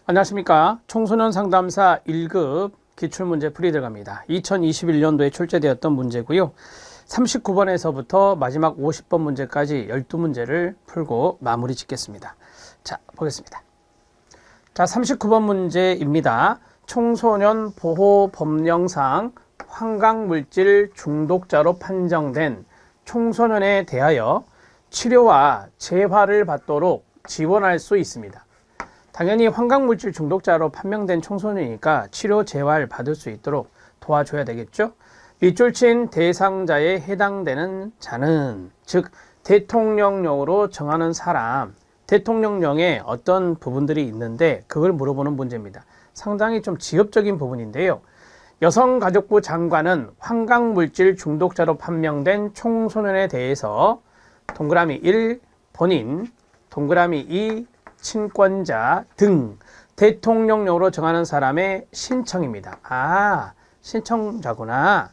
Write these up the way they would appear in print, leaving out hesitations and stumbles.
안녕하십니까. 청소년 상담사 1급 기출문제 풀이 들어갑니다. 2021년도에 출제되었던 문제고요. 39번에서부터 마지막 50번 문제까지 12문제를 풀고 마무리 짓겠습니다. 자, 보겠습니다. 자, 39번 문제입니다. 청소년 보호 법령상 환각물질 중독자로 판정된 청소년에 대하여 치료와 재활을 받도록 지원할 수 있습니다. 당연히 환각물질 중독자로 판명된 청소년이니까 치료 재활 받을 수 있도록 도와줘야 되겠죠. 밑줄친 대상자에 해당되는 자는, 즉 대통령령으로 정하는 사람, 대통령령에 어떤 부분들이 있는데 그걸 물어보는 문제입니다. 상당히 좀 지엽적인 부분인데요. 여성가족부 장관은 환각물질 중독자로 판명된 청소년에 대해서 동그라미 1 본인, 동그라미 2 친권자 등 대통령령으로 정하는 사람의 신청입니다. 아, 신청자구나.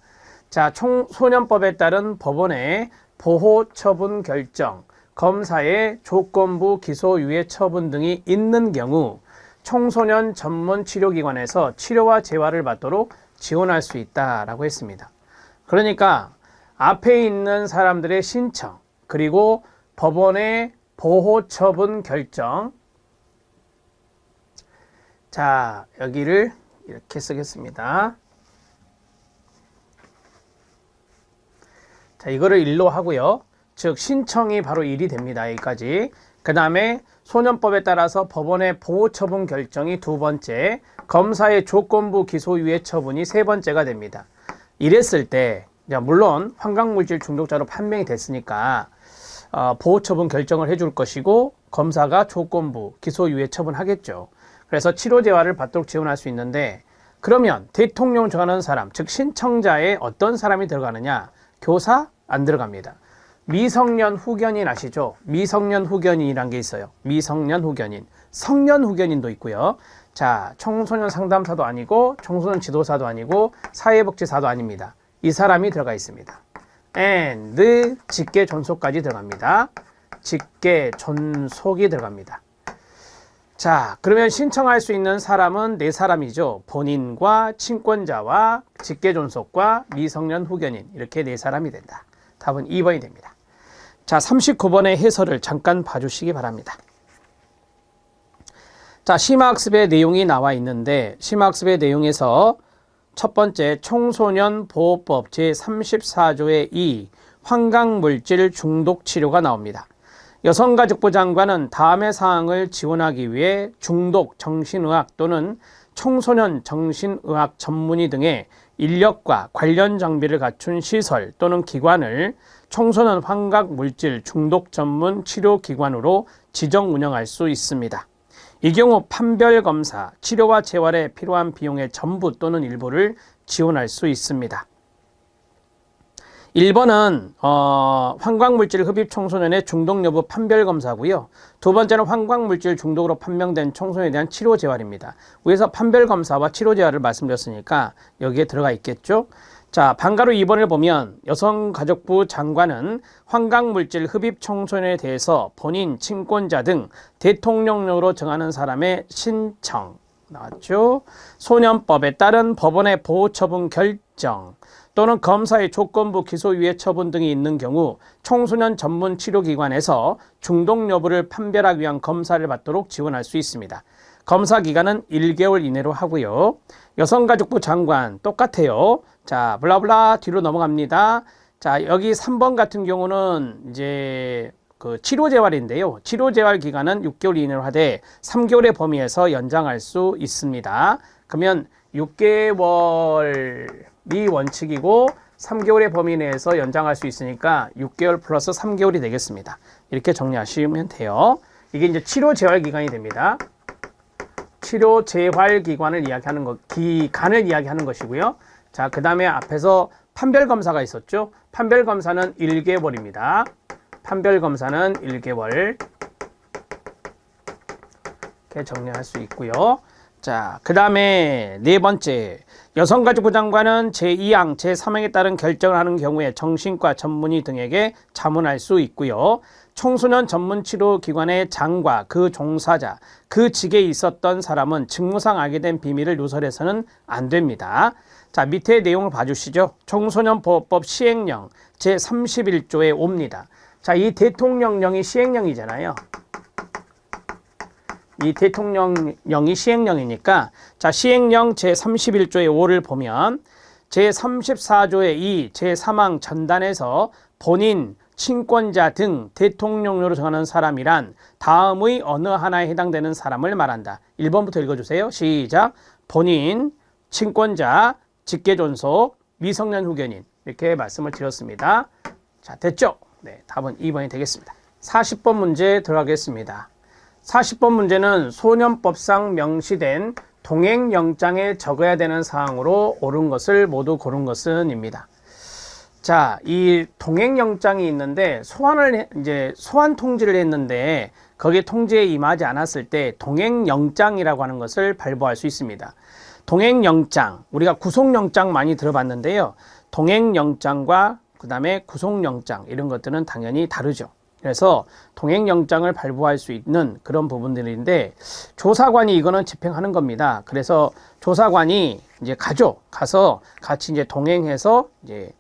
자, 청소년법에 따른 법원의 보호처분 결정, 검사의 조건부 기소유예 처분 등이 있는 경우 청소년 전문 치료기관에서 치료와 재활을 받도록 지원할 수 있다라고 했습니다. 그러니까 앞에 있는 사람들의 신청, 그리고 법원의 보호처분 결정, 자, 여기를 이렇게 쓰겠습니다. 자, 이거를 1로 하고요. 즉 신청이 바로 1이 됩니다. 여기까지. 그 다음에 소년법에 따라서 법원의 보호처분 결정이 2번째, 검사의 조건부 기소유예 처분이 3번째가 됩니다. 이랬을 때 물론 환각물질 중독자로 판명이 됐으니까 보호처분 결정을 해줄 것이고 검사가 조건부 기소유예 처분하겠죠. 그래서 치료재활을 받도록 지원할 수 있는데, 그러면 대통령 정하는 사람, 즉 신청자에 어떤 사람이 들어가느냐? 교사? 안 들어갑니다. 미성년 후견인 아시죠? 미성년 후견인이란 게 있어요. 미성년 후견인. 성년 후견인도 있고요. 자, 청소년 상담사도 아니고 청소년 지도사도 아니고 사회복지사도 아닙니다. 이 사람이 들어가 있습니다. and 직계 존속까지 들어갑니다. 직계 존속이 들어갑니다. 자, 그러면 신청할 수 있는 사람은 4사람이죠. 본인과 친권자와 직계존속과 미성년 후견인, 이렇게 4사람이 된다. 답은 2번이 됩니다. 자, 39번의 해설을 잠깐 봐주시기 바랍니다. 자, 심화학습의 내용이 나와 있는데 심화학습의 내용에서 첫 번째 청소년 보호법 제34조의 2 환각물질 중독 치료가 나옵니다. 여성가족부 장관은 다음의 사항을 지원하기 위해 중독 정신의학 또는 청소년 정신의학 전문의 등의 인력과 관련 장비를 갖춘 시설 또는 기관을 청소년 환각물질 중독 전문 치료기관으로 지정 운영할 수 있습니다. 이 경우 판별검사, 치료와 재활에 필요한 비용의 전부 또는 일부를 지원할 수 있습니다. 1번은 환각물질 흡입 청소년의 중독 여부 판별검사고요. 두 번째는 환각물질 중독으로 판명된 청소년에 대한 치료재활입니다. 위에서 판별검사와 치료재활을 말씀드렸으니까 여기에 들어가 있겠죠. 자, 방가로 2번을 보면 여성가족부 장관은 환각물질 흡입 청소년에 대해서 본인, 친권자 등 대통령령으로 정하는 사람의 신청 나왔죠. 소년법에 따른 법원의 보호처분 결정 또는 검사의 조건부 기소유예 처분 등이 있는 경우 청소년 전문 치료기관에서 중독 여부를 판별하기 위한 검사를 받도록 지원할 수 있습니다. 검사 기간은 1개월 이내로 하고요. 여성가족부 장관 똑같아요. 자, 블라블라 뒤로 넘어갑니다. 자, 여기 3번 같은 경우는 이제 그 치료재활인데요. 치료재활 기간은 6개월 이내로 하되 3개월의 범위에서 연장할 수 있습니다. 그러면 6개월이 원칙이고 3개월의 범위 내에서 연장할 수 있으니까 6개월 플러스 3개월이 되겠습니다. 이렇게 정리하시면 돼요. 이게 이제 치료재활 기간이 됩니다. 치료재활 기간을 이야기하는 것이고요. 자, 그 다음에 앞에서 판별검사가 있었죠. 판별검사는 1개월입니다. 판별검사는 1개월. 이렇게 정리할 수 있고요. 자, 그 다음에 네 번째, 여성가족부 장관은 제2항, 제3항에 따른 결정을 하는 경우에 정신과 전문의 등에게 자문할 수 있고요. 청소년 전문치료기관의 장과 그 종사자, 그 직에 있었던 사람은 직무상 알게 된 비밀을 누설해서는 안 됩니다. 자, 밑에 내용을 봐주시죠. 청소년보호법 시행령 제31조에 옵니다. 자, 이 대통령령이 시행령이잖아요. 이 대통령령이 시행령이니까, 자, 시행령 제31조의 5를 보면 제34조의 2, 제3항 전단에서 본인, 친권자 등 대통령령으로 정하는 사람이란 다음의 어느 하나에 해당되는 사람을 말한다. 1번부터 읽어주세요. 시작. 본인, 친권자, 직계존속, 미성년 후견인. 이렇게 말씀을 드렸습니다. 자, 됐죠? 네, 답은 2번이 되겠습니다. 40번 문제 들어가겠습니다. 40번 문제는 소년법상 명시된 동행영장에 적어야 되는 사항으로 옳은 것을 모두 고른 것은입니다. 자, 이 동행영장이 있는데 소환 통지를 했는데 거기에 통지에 임하지 않았을 때 동행영장이라고 하는 것을 발부할 수 있습니다. 동행영장, 우리가 구속영장 많이 들어봤는데요. 동행영장과 그 다음에 구속영장 이런 것들은 당연히 다르죠. 그래서 동행영장을 발부할 수 있는 그런 부분들인데 조사관이 이거는 집행하는 겁니다. 그래서 조사관이 이제 가서 같이 이제 동행해서 이제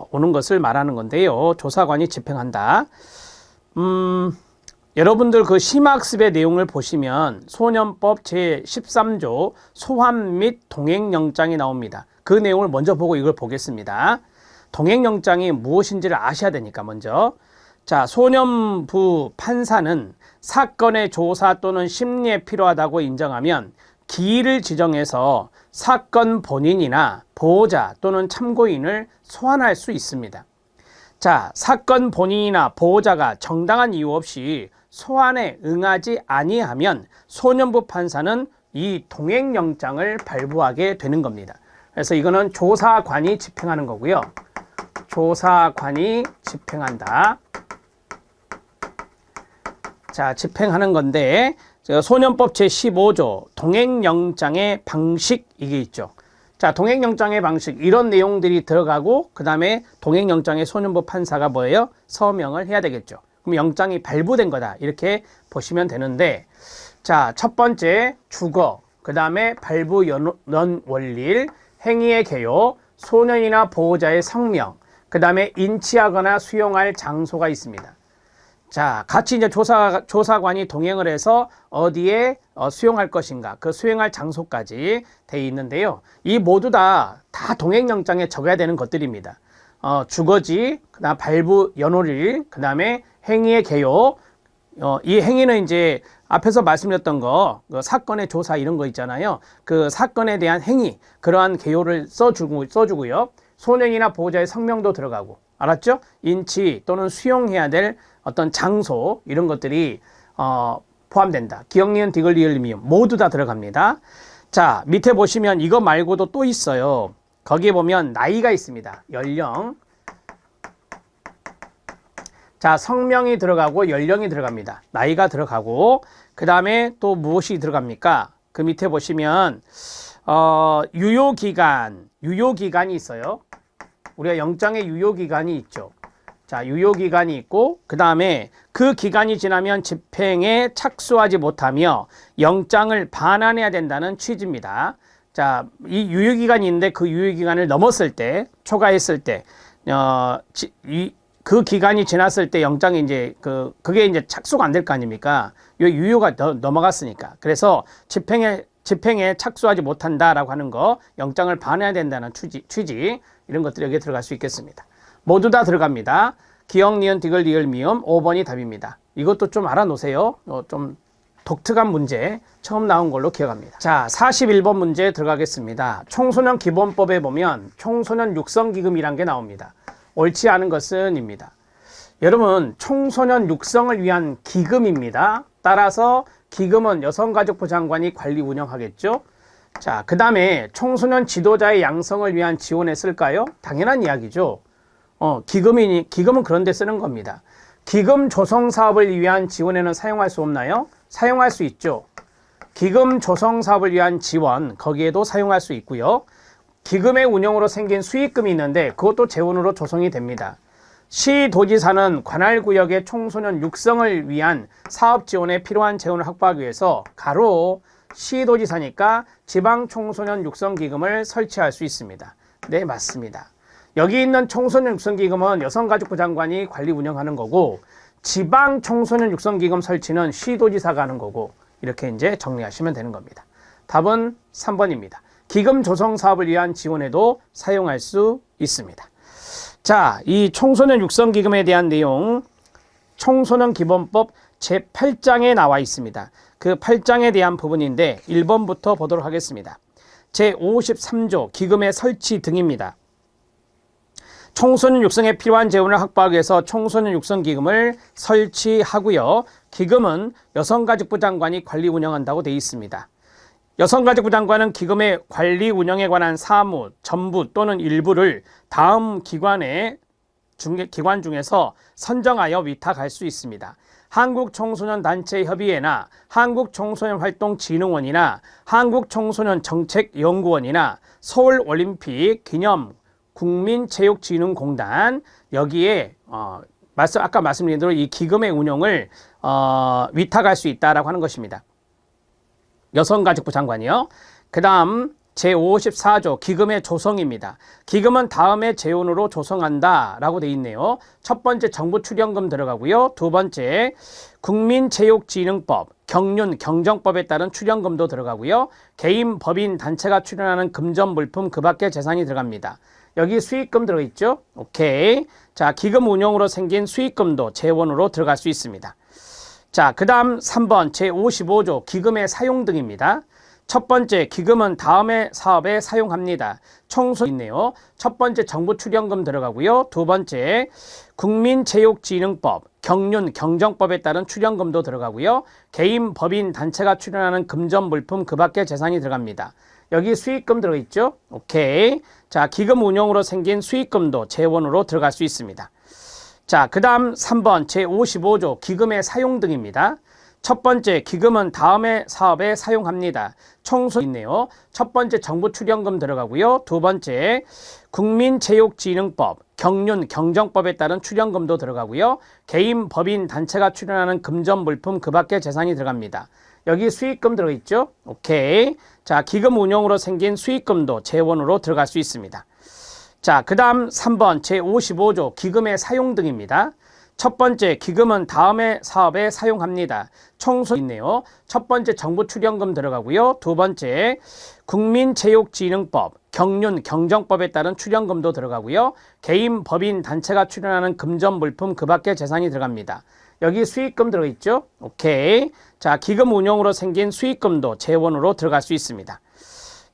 오는 것을 말하는 건데요. 조사관이 집행한다. 여러분들 그 심학습의 내용을 보시면 소년법 제13조 소환 및 동행영장이 나옵니다. 그 내용을 먼저 보고 이걸 보겠습니다. 동행영장이 무엇인지를 아셔야 되니까 먼저. 자, 소년부 판사는 사건의 조사 또는 심리에 필요하다고 인정하면 기일을 지정해서 사건 본인이나 보호자 또는 참고인을 소환할 수 있습니다. 자, 사건 본인이나 보호자가 정당한 이유 없이 소환에 응하지 아니하면 소년부 판사는 이 동행영장을 발부하게 되는 겁니다. 그래서 이거는 조사관이 집행하는 거고요. 조사관이 집행한다. 자, 집행하는 건데 소년법 제15조 동행영장의 방식 이게 있죠. 자, 동행영장의 방식 이런 내용들이 들어가고 그 다음에 동행영장의 소년부 판사가 뭐예요? 서명을 해야 되겠죠. 그럼 영장이 발부된 거다 이렇게 보시면 되는데 자, 첫 번째 주거, 그 다음에 발부 연원 원리일, 행위의 개요, 소년이나 보호자의 성명, 그 다음에 인치하거나 수용할 장소가 있습니다. 자, 같이 이제 조사관이 동행을 해서 어디에 수용할 것인가, 그 수용할 장소까지 돼 있는데요. 이 모두 다 동행영장에 적어야 되는 것들입니다. 주거지, 그다음 발부 연호일, 그다음에 행위의 개요. 이 행위는 이제 앞에서 말씀드렸던 거, 그 사건의 조사 이런 거 있잖아요. 그 사건에 대한 행위, 그러한 개요를 써주고요. 소년이나 보호자의 성명도 들어가고, 알았죠? 인치 또는 수용해야 될 어떤 장소 이런 것들이 포함된다. 기억, 니은, 디귿, 리을, 미음 모두 다 들어갑니다. 자, 밑에 보시면 이거 말고도 또 있어요. 거기에 보면 나이가 있습니다. 연령. 자, 성명이 들어가고 연령이 들어갑니다. 나이가 들어가고 그 다음에 또 무엇이 들어갑니까? 그 밑에 보시면 유효기간이 있어요. 우리가 영장의 유효기간이 있죠. 자, 유효기간이 있고 그 다음에 그 기간이 지나면 집행에 착수하지 못하며 영장을 반환해야 된다는 취지입니다. 자, 이 유효기간이 있는데 그 유효기간을 넘었을 때, 초과했을 때, 그 기간이 지났을 때 영장이 이제 그게 이제 착수가 안 될 거 아닙니까? 이 유효가 넘어갔으니까. 그래서 집행에 착수하지 못한다라고 하는 거, 영장을 반환해야 된다는 취지 이런 것들이 여기에 들어갈 수 있겠습니다. 모두 다 들어갑니다. 기억, 니은, 디귿, 리을, 미음 5번이 답입니다. 이것도 좀 알아놓으세요. 좀 독특한 문제 처음 나온 걸로 기억합니다. 자, 41번 문제 들어가겠습니다. 청소년 기본법에 보면 청소년 육성기금이란 게 나옵니다. 옳지 않은 것은입니다. 여러분, 청소년 육성을 위한 기금입니다. 따라서 기금은 여성가족부 장관이 관리 운영하겠죠. 자, 그 다음에 청소년 지도자의 양성을 위한 지원에 쓸까요? 당연한 이야기죠. 기금은 그런 데 쓰는 겁니다. 기금 조성 사업을 위한 지원에는 사용할 수 없나요? 사용할 수 있죠. 기금 조성 사업을 위한 지원, 거기에도 사용할 수 있고요. 기금의 운영으로 생긴 수익금이 있는데 그것도 재원으로 조성이 됩니다. 시도지사는 관할구역의 청소년 육성을 위한 사업 지원에 필요한 재원을 확보하기 위해서 가로 시도지사니까 지방청소년 육성기금을 설치할 수 있습니다. 네, 맞습니다. 여기 있는 청소년 육성기금은 여성가족부 장관이 관리 운영하는 거고 지방청소년 육성기금 설치는 시도지사가 하는 거고 이렇게 이제 정리하시면 되는 겁니다. 답은 3번입니다. 기금 조성 사업을 위한 지원에도 사용할 수 있습니다. 자, 이 청소년 육성기금에 대한 내용 청소년 기본법 제8장에 나와 있습니다. 그 8장에 대한 부분인데 1번부터 보도록 하겠습니다. 제53조 기금의 설치 등입니다. 청소년 육성에 필요한 재원을 확보하기 위해서 청소년 육성기금을 설치하고요. 기금은 여성가족부 장관이 관리 운영한다고 되어 있습니다. 여성가족부 장관은 기금의 관리 운영에 관한 사무, 전부 또는 일부를 다음 기관 중에서 선정하여 위탁할 수 있습니다. 한국청소년단체협의회나 한국청소년활동진흥원이나 한국청소년정책연구원이나 서울올림픽 기념 국민체육진흥공단 여기에 아까 말씀드린 대로 이 기금의 운영을 위탁할 수 있다라고 하는 것입니다. 여성가족부 장관이요. 그 다음 제54조 기금의 조성입니다. 기금은 다음의 재원으로 조성한다 라고 되어 있네요. 첫 번째 정부 출연금 들어가고요. 두 번째 국민체육진흥법, 경륜, 경정법에 따른 출연금도 들어가고요. 개인, 법인, 단체가 출연하는 금전, 물품, 그 밖의 재산이 들어갑니다. 여기 수익금 들어있죠? 오케이. 자, 기금 운용으로 생긴 수익금도 재원으로 들어갈 수 있습니다. 자, 그 다음 3번 제55조 기금의 사용 등입니다. 첫 번째 기금은 다음의 사업에 사용합니다. 청소 있네요. 첫 번째 정부 출연금 들어가고요. 두 번째 국민체육진흥법, 경륜, 경정법에 따른 출연금도 들어가고요. 개인, 법인, 단체가 출연하는 금전, 물품, 그 밖의 재산이 들어갑니다. 여기 수익금 들어있죠? 오케이. 자, 기금 운용으로 생긴 수익금도 재원으로 들어갈 수 있습니다. 자, 그 다음 3번 제55조 기금의 사용 등입니다. 첫 번째 기금은 다음의 사업에 사용합니다. 청소 있네요. 첫 번째 정부 출연금 들어가고요. 두 번째 국민체육진흥법, 경륜, 경정법에 따른 출연금도 들어가고요. 개인, 법인, 단체가 출연하는 금전, 물품, 그 밖의 재산이 들어갑니다. 여기 수익금 들어있죠? 오케이. 자, 기금 운용으로 생긴 수익금도 재원으로 들어갈 수 있습니다. 자, 그 다음 3번 제55조 기금의 사용 등입니다. 첫 번째 기금은 다음의 사업에 사용합니다. 청소 있네요. 첫 번째 정부 출연금 들어가고요. 두 번째 국민체육진흥법, 경륜, 경정법에 따른 출연금도 들어가고요. 개인, 법인, 단체가 출연하는 금전, 물품, 그 밖의 재산이 들어갑니다. 여기 수익금 들어있죠? 오케이. 자, 기금 운용으로 생긴 수익금도 재원으로 들어갈 수 있습니다.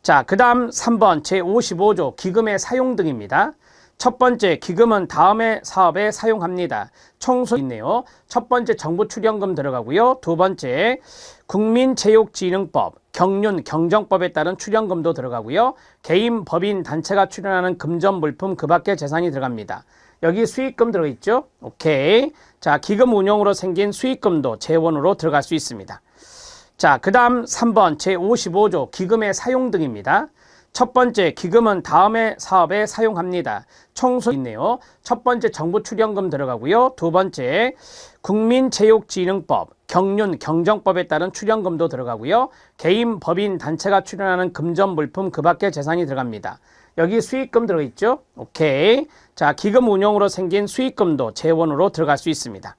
자, 그 다음 3번 제55조 기금의 사용 등입니다. 첫 번째 기금은 다음의 사업에 사용합니다. 청소 있네요. 첫 번째 정부 출연금 들어가고요. 두 번째 국민체육진흥법, 경륜, 경정법에 따른 출연금도 들어가고요. 개인, 법인, 단체가 출연하는 금전, 물품, 그 밖의 재산이 들어갑니다. 여기 수익금 들어있죠? 오케이. 자, 기금 운용으로 생긴 수익금도 재원으로 들어갈 수 있습니다. 자, 그 다음 3번 제55조 기금의 사용 등입니다. 첫 번째 기금은 다음의 사업에 사용합니다. 청소 있네요. 첫 번째 정부 출연금 들어가고요. 두 번째 국민체육진흥법, 경륜, 경정법에 따른 출연금도 들어가고요. 개인, 법인, 단체가 출연하는 금전, 물품, 그 밖의 재산이 들어갑니다. 여기 수익금 들어있죠? 오케이. 자, 기금 운용으로 생긴 수익금도 재원으로 들어갈 수 있습니다.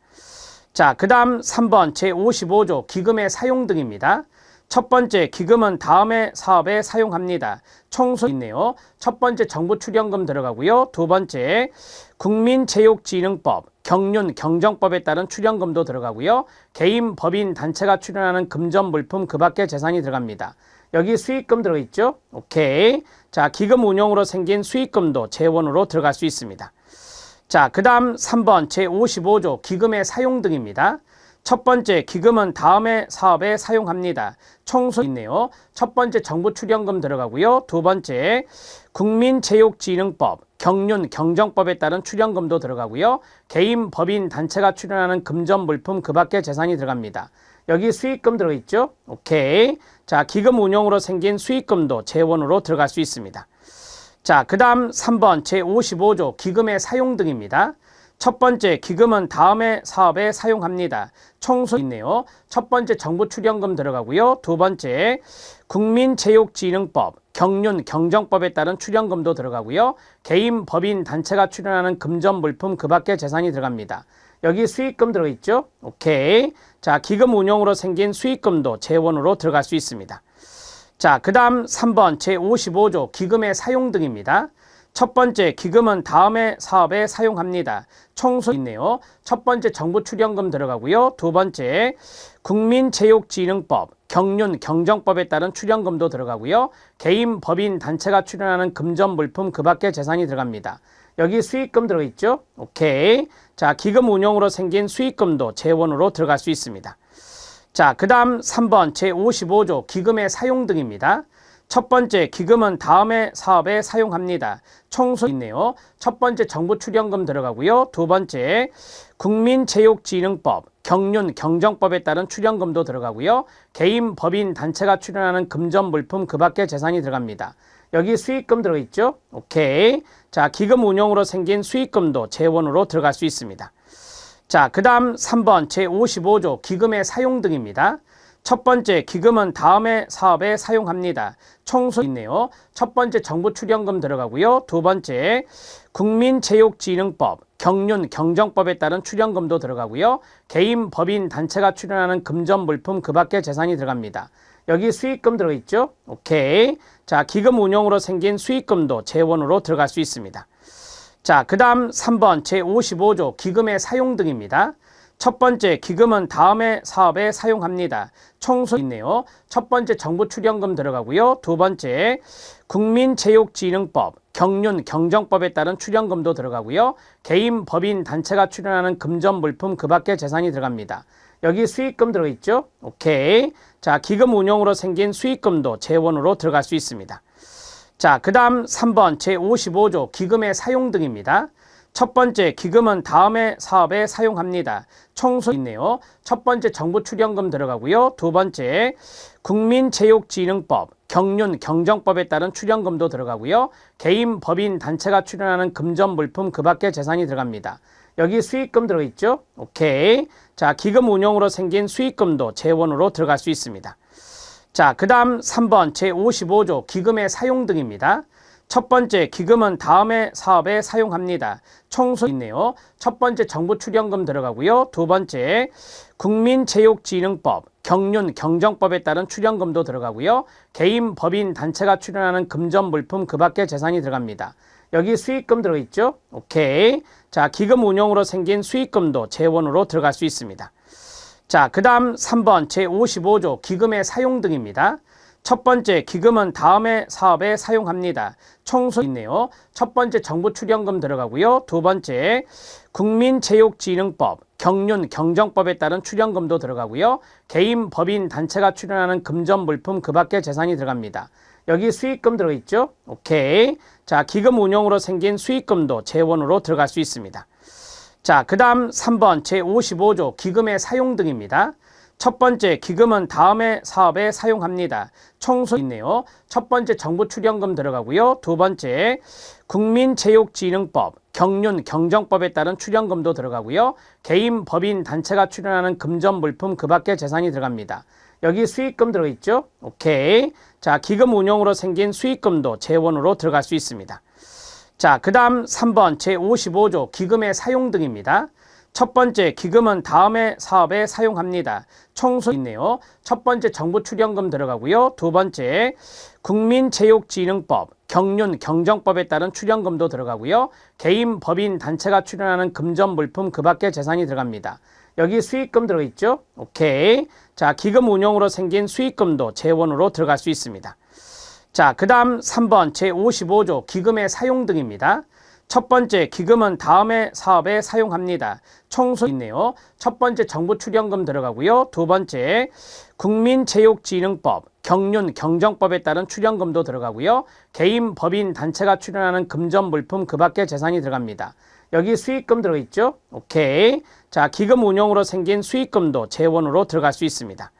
자, 그 다음 3번 제55조 기금의 사용 등입니다. 첫 번째 기금은 다음의 사업에 사용합니다. 청소 있네요. 첫 번째 정부 출연금 들어가고요. 두 번째 국민체육진흥법, 경륜, 경정법에 따른 출연금도 들어가고요. 개인, 법인, 단체가 출연하는 금전, 물품, 그 밖의 재산이 들어갑니다. 여기 수익금 들어있죠? 오케이. 자, 기금 운용으로 생긴 수익금도 재원으로 들어갈 수 있습니다. 자, 그 다음 3번 제55조 기금의 사용 등입니다. 첫 번째 기금은 다음의 사업에 사용합니다. 청소 있네요. 첫 번째 정부 출연금 들어가고요. 두 번째 국민체육진흥법, 경륜, 경정법에 따른 출연금도 들어가고요. 개인, 법인, 단체가 출연하는 금전, 물품, 그 밖의 재산이 들어갑니다. 여기 수익금 들어있죠? 오케이. 자, 기금 운용으로 생긴 수익금도 재원으로 들어갈 수 있습니다. 자, 그 다음 3번 제55조 기금의 사용 등입니다. 첫 번째, 기금은 다음의 사업에 사용합니다. 청소 있네요. 첫 번째, 정부 출연금 들어가고요. 두 번째, 국민체육진흥법, 경륜, 경정법에 따른 출연금도 들어가고요. 개인, 법인, 단체가 출연하는 금전, 물품, 그 밖의 재산이 들어갑니다. 여기 수익금 들어있죠? 오케이. 자, 기금 운용으로 생긴 수익금도 재원으로 들어갈 수 있습니다. 자, 그 다음 3번 제55조 기금의 사용 등입니다. 첫 번째, 기금은 다음의 사업에 사용합니다. 청소 있네요. 첫 번째, 정부 출연금 들어가고요. 두 번째, 국민체육진흥법, 경륜, 경정법에 따른 출연금도 들어가고요. 개인, 법인, 단체가 출연하는 금전, 물품, 그 밖의 재산이 들어갑니다. 여기 수익금 들어있죠? 오케이. 자, 기금 운용으로 생긴 수익금도 재원으로 들어갈 수 있습니다. 자, 그 다음 3번 제55조 기금의 사용 등입니다. 첫 번째, 기금은 다음의 사업에 사용합니다. 청소 있네요. 첫 번째, 정부 출연금 들어가고요. 두 번째, 국민체육진흥법, 경륜, 경정법에 따른 출연금도 들어가고요. 개인, 법인, 단체가 출연하는 금전, 물품, 그 밖의 재산이 들어갑니다. 여기 수익금 들어있죠? 오케이. 자, 기금 운용으로 생긴 수익금도 재원으로 들어갈 수 있습니다. 자, 그 다음 3번 제55조 기금의 사용 등입니다. 첫 번째, 기금은 다음의 사업에 사용합니다. 청소 있네요. 첫 번째, 정부 출연금 들어가고요. 두 번째, 국민체육진흥법, 경륜, 경정법에 따른 출연금도 들어가고요. 개인, 법인, 단체가 출연하는 금전, 물품, 그 밖의 재산이 들어갑니다. 여기 수익금 들어있죠? 오케이. 자, 기금 운용으로 생긴 수익금도 재원으로 들어갈 수 있습니다. 자, 그 다음 3번 제55조 기금의 사용 등입니다. 첫 번째, 기금은 다음의 사업에 사용합니다. 청소 있네요. 첫 번째, 정부 출연금 들어가고요. 두 번째, 국민체육진흥법, 경륜, 경정법에 따른 출연금도 들어가고요. 개인, 법인, 단체가 출연하는 금전, 물품, 그 밖의 재산이 들어갑니다. 여기 수익금 들어있죠? 오케이. 자, 기금 운용으로 생긴 수익금도 재원으로 들어갈 수 있습니다. 자, 그 다음 3번 제55조 기금의 사용 등입니다. 첫 번째, 기금은 다음의 사업에 사용합니다. 청소 있네요. 첫 번째, 정부 출연금 들어가고요. 두 번째, 국민체육진흥법, 경륜, 경정법에 따른 출연금도 들어가고요. 개인, 법인, 단체가 출연하는 금전, 물품, 그 밖의 재산이 들어갑니다. 여기 수익금 들어있죠? 오케이. 자, 기금 운용으로 생긴 수익금도 재원으로 들어갈 수 있습니다. 자, 그 다음 3번 제55조 기금의 사용 등입니다. 첫 번째, 기금은 다음의 사업에 사용합니다. 청소 있네요. 첫 번째, 정부 출연금 들어가고요. 두 번째, 국민체육진흥법, 경륜, 경정법에 따른 출연금도 들어가고요. 개인, 법인, 단체가 출연하는 금전, 물품, 그 밖의 재산이 들어갑니다. 여기 수익금 들어있죠? 오케이. 자, 기금 운용으로 생긴 수익금도 재원으로 들어갈 수 있습니다. 자, 그 다음 3번 제55조 기금의 사용 등입니다. 첫 번째, 기금은 다음의 사업에 사용합니다. 청소 있네요. 첫 번째, 정부 출연금 들어가고요. 두 번째, 국민체육진흥법, 경륜, 경정법에 따른 출연금도 들어가고요. 개인, 법인, 단체가 출연하는 금전, 물품, 그 밖의 재산이 들어갑니다. 여기 수익금 들어있죠? 오케이. 자, 기금 운용으로 생긴 수익금도 재원으로 들어갈 수 있습니다. 자, 그 다음 3번 제55조 기금의 사용 등입니다. 첫 번째, 기금은 다음의 사업에 사용합니다. 청소 있네요. 첫 번째, 정부 출연금 들어가고요. 두 번째, 국민체육진흥법, 경륜, 경정법에 따른 출연금도 들어가고요. 개인, 법인, 단체가 출연하는 금전, 물품, 그 밖의 재산이 들어갑니다. 여기 수익금 들어있죠? 오케이. 자, 기금 운용으로 생긴 수익금도 재원으로 들어갈 수 있습니다. 자, 그 다음 3번 제55조 기금의 사용 등입니다. 첫 번째, 기금은 다음의 사업에 사용합니다. 청소 있네요. 첫 번째, 정부 출연금 들어가고요. 두 번째, 국민체육진흥법, 경륜, 경정법에 따른 출연금도 들어가고요. 개인, 법인, 단체가 출연하는 금전, 물품, 그 밖의 재산이 들어갑니다. 여기 수익금 들어있죠? 오케이. 자, 기금 운용으로 생긴 수익금도 재원으로 들어갈 수 있습니다. 자, 그 다음 3번 제55조 기금의 사용 등입니다. 첫 번째, 기금은 다음의 사업에 사용합니다. 청소 있네요. 첫 번째, 정부 출연금 들어가고요. 두 번째, 국민체육진흥법, 경륜, 경정법에 따른 출연금도 들어가고요. 개인, 법인, 단체가 출연하는 금전, 물품, 그 밖의 재산이 들어갑니다. 여기 수익금 들어있죠? 오케이. 자, 기금 운용으로 생긴 수익금도 재원으로 들어갈 수 있습니다.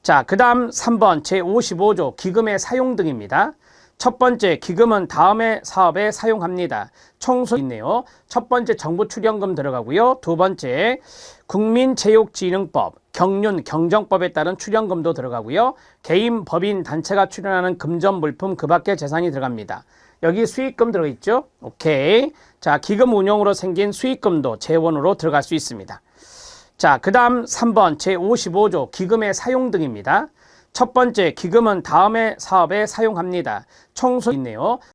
자, 그 다음 3번 제55조 기금의 사용 등입니다. 첫 번째, 기금은 다음의 사업에 사용합니다. 총수 있네요. 첫 번째, 정부 출연금 들어가고요. 두 번째, 국민체육진흥법, 경륜, 경정법에 따른 출연금도 들어가고요. 개인, 법인, 단체가 출연하는 금전, 물품, 그 밖의 재산이 들어갑니다. 여기 수익금 들어있죠? 오케이. 자, 기금 운용으로 생긴 수익금도 재원으로 들어갈 수 있습니다. 자, 그 다음 3번 제55조 기금의 사용 등입니다. 첫 번째, 기금은 다음의 사업에 사용합니다. 총수 있네요.